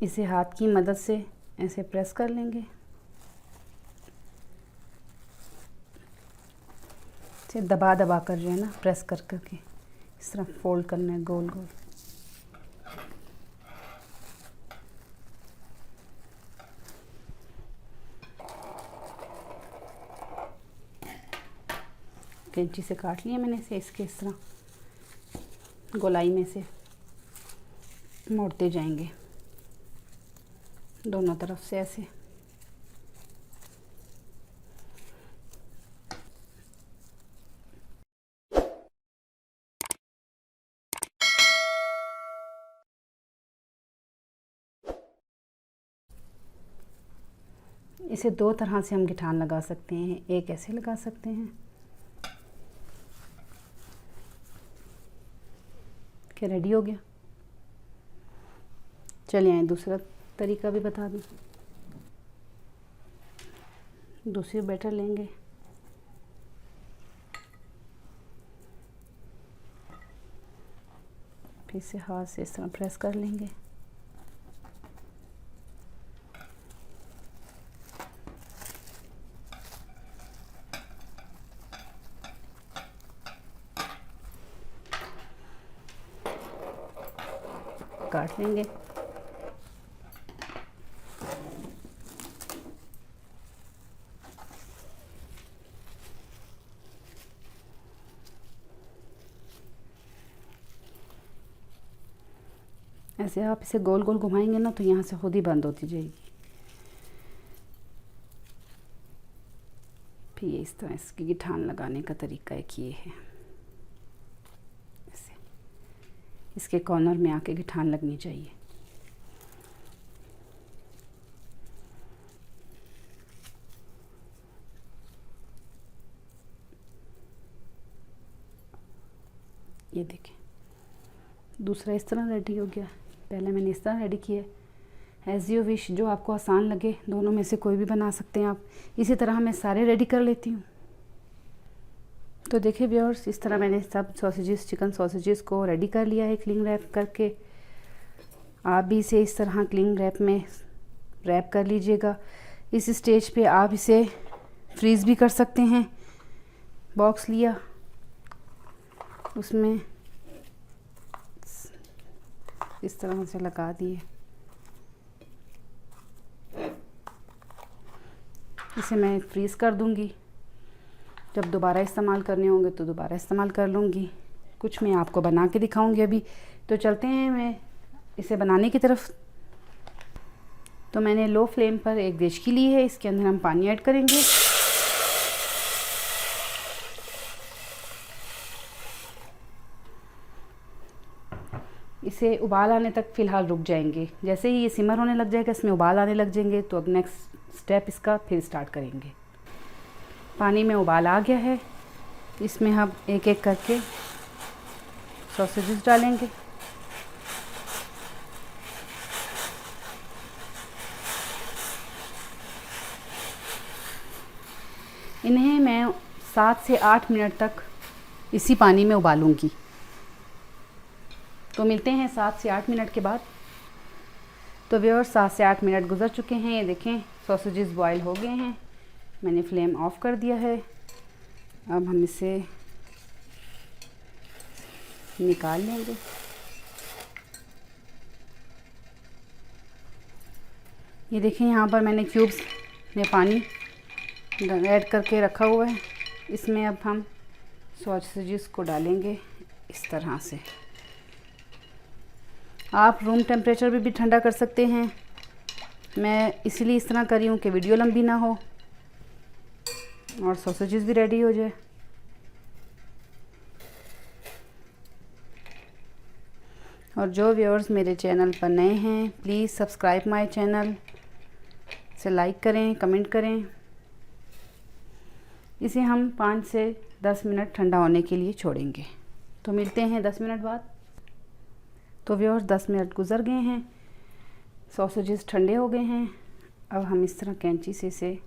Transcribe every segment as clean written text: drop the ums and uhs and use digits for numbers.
इसे हाथ की मदद से ऐसे प्रेस कर लेंगे। इसे दबा दबा कर जो है ना प्रेस कर करके इस तरह फोल्ड करना है गोल गोल। कैंची से काट लिया मैंने इसे, इसके इस तरह गोलाई में से मोड़ते जाएंगे दोनों तरफ से ऐसे। इसे दो तरह से हम गिठान लगा सकते हैं, एक ऐसे लगा सकते हैं कि रेडी हो गया। चलिए आए दूसरा तरीका भी बता दूं। दूसरी बैटर लेंगे, फिर से हाथ से इस तरह प्रेस कर लेंगे। काट लेंगे। ऐसे आप इसे गोल गोल घुमाएंगे ना तो यहाँ से खुद ही बंद होती जाएगी। फिर ये इस तरह इसकी गिठान लगाने का तरीका एक ये है, ऐसे इसके कॉर्नर में आके गिठान लगनी चाहिए। ये देखें दूसरा इस तरह रेडी हो गया। पहले मैंने इस तरह रेडी किया। एज़ यू विश, जो आपको आसान लगे दोनों में से कोई भी बना सकते हैं आप। इसी तरह मैं सारे रेडी कर लेती हूँ। तो देखिए व्यूअर्स, इस तरह मैंने सब सॉसेजेस, चिकन सॉसेजेस को रेडी कर लिया है क्लिंग रैप करके। आप भी इसे इस तरह क्लिंग रैप में रैप कर लीजिएगा। इस स्टेज पे आप इसे फ्रीज़ भी कर सकते हैं। बॉक्स लिया, उसमें इस तरह से लगा दिए। इसे मैं फ्रीज़ कर दूंगी, जब दोबारा इस्तेमाल करने होंगे तो दोबारा इस्तेमाल कर लूँगी। कुछ मैं आपको बना के दिखाऊंगी अभी। तो चलते हैं मैं इसे बनाने की तरफ। तो मैंने लो फ्लेम पर एक देचकी ली है, इसके अंदर हम पानी ऐड करेंगे। इसे उबाल आने तक फ़िलहाल रुक जाएंगे। जैसे ही ये सिमर होने लग जाएगा, इसमें उबाल आने लग जाएंगे, तो अब नेक्स्ट स्टेप इसका फिर स्टार्ट करेंगे। पानी में उबाल आ गया है, इसमें हम एक एक करके सॉसेजेस डालेंगे। इन्हें मैं 7 से 8 मिनट तक इसी पानी में उबालूंगी। तो मिलते हैं 7 से 8 मिनट के बाद। तो व्यूअर्स 7 से 8 मिनट गुजर चुके हैं। ये देखें सॉसेजेस बॉयल हो गए हैं। मैंने फ्लेम ऑफ कर दिया है। अब हम इसे निकाल लेंगे। ये देखें यहाँ पर मैंने क्यूब्स में पानी ऐड करके रखा हुआ है। इसमें अब हम सॉसेजेस को डालेंगे इस तरह से। आप रूम टेम्परेचर पे भी ठंडा कर सकते हैं। मैं इसीलिए इस तरह करी हूँ कि वीडियो लंबी ना हो और सॉसेजेस भी रेडी हो जाए। और जो व्यूअर्स मेरे चैनल पर नए हैं, प्लीज़ सब्सक्राइब माय चैनल, इसे लाइक करें, कमेंट करें। इसे हम 5 से 10 मिनट ठंडा होने के लिए छोड़ेंगे। तो मिलते हैं 10 मिनट बाद। तो व्यूअर्स 10 मिनट गुजर गए हैं, सॉसेजेस ठंडे हो गए हैं। अब हम इस तरह कैंची से इसे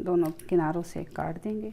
दोनों किनारों से काट देंगे।